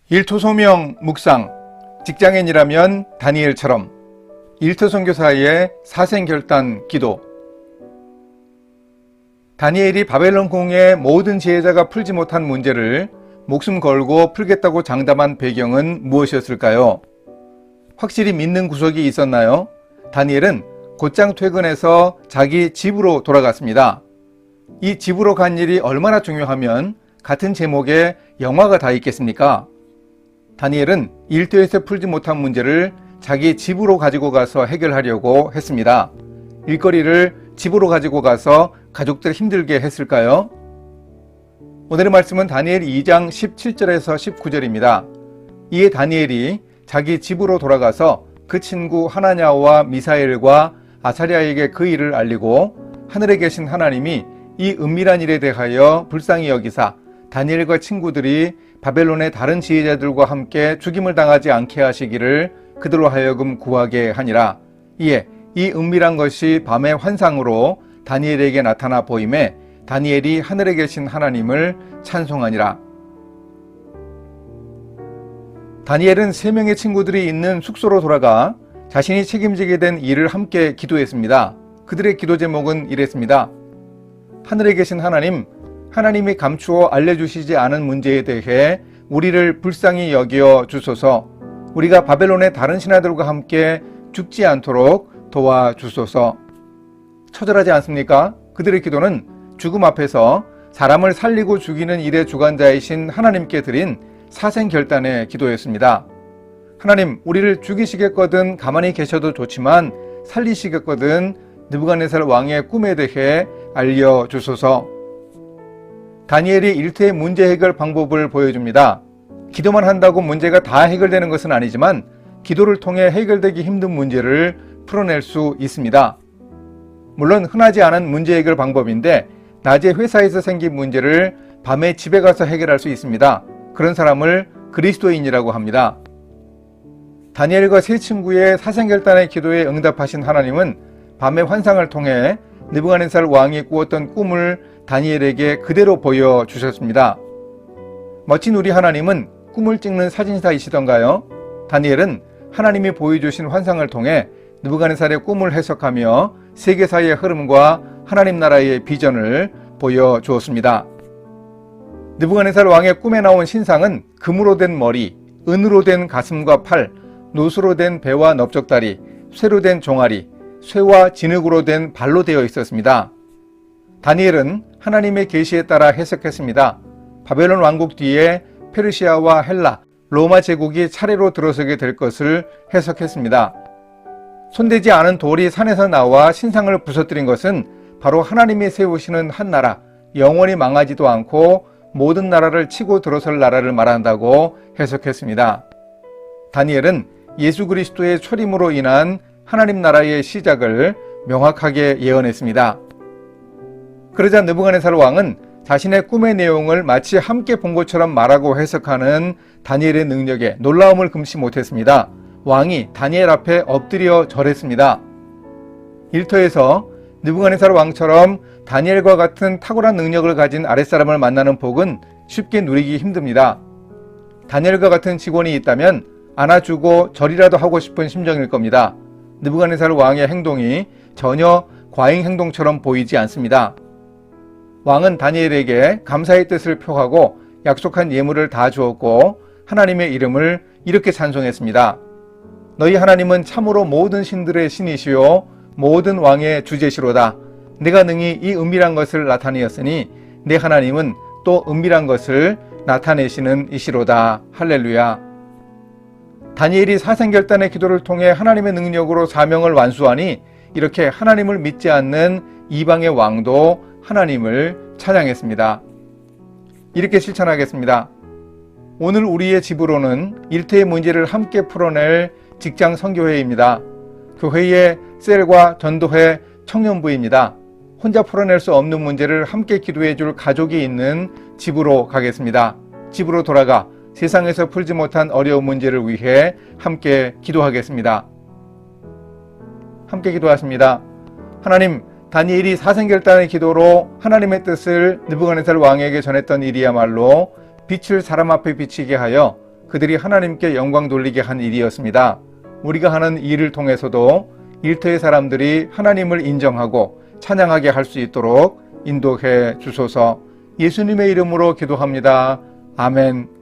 일토소명 묵상, 직장인이라면 다니엘처럼 일터 선교사의 사생결단 기도. 다니엘이 바벨론 궁의 모든 지혜자가 풀지 못한 문제를 목숨 걸고 풀겠다고 장담한 배경은 무엇이었을까요? 확실히 믿는 구석이 있었나요? 다니엘은 곧장 퇴근해서 자기 집으로 돌아갔습니다. 이 집으로 간 일이 얼마나 중요하면 같은 제목의 영화가 다 있겠습니까? 다니엘은 일터에서 풀지 못한 문제를 자기 집으로 가지고 가서 해결하려고 했습니다. 일거리를 집으로 가지고 가서 가족들 힘들게 했을까요? 오늘의 말씀은 다니엘 2장 17절에서 19절입니다. 이에 다니엘이 자기 집으로 돌아가서 그 친구 하나냐와 미사엘과 아사랴에게 그 일을 알리고 하늘에 계신 하나님이 이 은밀한 일에 대하여 불쌍히 여기사 다니엘과 친구들이 바벨론의 다른 지혜자들과 함께 죽임을 당하지 않게 하시기를 그들로 하여금 구하게 하니라. 이에 이 은밀한 것이 밤의 환상으로 다니엘에게 나타나 보임에 다니엘이 하늘에 계신 하나님을 찬송하니라. 다니엘은 3명의 친구들이 있는 숙소로 돌아가 자신이 책임지게 된 일을 함께 기도했습니다. 그들의 기도 제목은 이랬습니다. 하늘에 계신 하나님, 하나님이 감추어 알려주시지 않은 문제에 대해 우리를 불쌍히 여겨 주소서. 우리가 바벨론의 다른 신하들과 함께 죽지 않도록 도와주소서. 처절하지 않습니까? 그들의 기도는 죽음 앞에서 사람을 살리고 죽이는 일의 주관자이신 하나님께 드린 사생결단의 기도였습니다. 하나님, 우리를 죽이시겠거든 가만히 계셔도 좋지만 살리시겠거든 느부갓네살 왕의 꿈에 대해 알려주소서. 다니엘이 일터의 문제 해결 방법을 보여줍니다. 기도만 한다고 문제가 다 해결되는 것은 아니지만 기도를 통해 해결되기 힘든 문제를 풀어낼 수 있습니다. 물론 흔하지 않은 문제 해결 방법인데 낮에 회사에서 생긴 문제를 밤에 집에 가서 해결할 수 있습니다. 그런 사람을 그리스도인이라고 합니다. 다니엘과 세 친구의 사생결단의 기도에 응답하신 하나님은 밤의 환상을 통해 느부갓네살 왕이 꾸었던 꿈을 다니엘에게 그대로 보여주셨습니다. 멋진 우리 하나님은 꿈을 찍는 사진사이시던가요? 다니엘은 하나님이 보여주신 환상을 통해 느부갓네살의 꿈을 해석하며 세계사의 흐름과 하나님 나라의 비전을 보여주었습니다. 느부갓네살 왕의 꿈에 나온 신상은 금으로 된 머리, 은으로 된 가슴과 팔, 노수로 된 배와 넓적다리, 쇠로 된 종아리, 쇠와 진흙으로 된 발로 되어 있었습니다. 다니엘은 하나님의 계시에 따라 해석했습니다. 바벨론 왕국 뒤에 페르시아와 헬라, 로마 제국이 차례로 들어서게 될 것을 해석했습니다. 손대지 않은 돌이 산에서 나와 신상을 부서뜨린 것은 바로 하나님이 세우시는 한 나라, 영원히 망하지도 않고 모든 나라를 치고 들어설 나라를 말한다고 해석했습니다. 다니엘은 예수 그리스도의 초림으로 인한 하나님 나라의 시작을 명확하게 예언했습니다. 그러자 느부갓네살 왕은 자신의 꿈의 내용을 마치 함께 본 것처럼 말하고 해석하는 다니엘의 능력에 놀라움을 금치 못했습니다. 왕이 다니엘 앞에 엎드려 절했습니다. 일터에서 느부갓네살 왕처럼 다니엘과 같은 탁월한 능력을 가진 아랫사람을 만나는 복은 쉽게 누리기 힘듭니다. 다니엘과 같은 직원이 있다면 안아주고 절이라도 하고 싶은 심정일 겁니다. 느부갓네살 왕의 행동이 전혀 과잉 행동처럼 보이지 않습니다. 왕은 다니엘에게 감사의 뜻을 표하고 약속한 예물을 다 주었고 하나님의 이름을 이렇게 찬송했습니다. 너희 하나님은 참으로 모든 신들의 신이시요 모든 왕의 주제시로다. 내가 능히 이 은밀한 것을 나타내었으니 내 하나님은 또 은밀한 것을 나타내시는 이시로다. 할렐루야. 다니엘이 사생결단의 기도를 통해 하나님의 능력으로 사명을 완수하니 이렇게 하나님을 믿지 않는 이방의 왕도 하나님을 찬양했습니다. 이렇게 실천하겠습니다. 오늘 우리의 집으로는 일터의 문제를 함께 풀어낼 직장 선교회입니다. 교회의 셀과 전도회 청년부입니다. 혼자 풀어낼 수 없는 문제를 함께 기도해 줄 가족이 있는 집으로 가겠습니다. 집으로 돌아가 세상에서 풀지 못한 어려운 문제를 위해 함께 기도하겠습니다. 함께 기도하십니다. 하나님, 다니엘이 사생결단의 기도로 하나님의 뜻을 느부갓네살 왕에게 전했던 일이야말로 빛을 사람 앞에 비치게 하여 그들이 하나님께 영광 돌리게 한 일이었습니다. 우리가 하는 일을 통해서도 일터의 사람들이 하나님을 인정하고 찬양하게 할 수 있도록 인도해 주소서. 예수님의 이름으로 기도합니다. 아멘.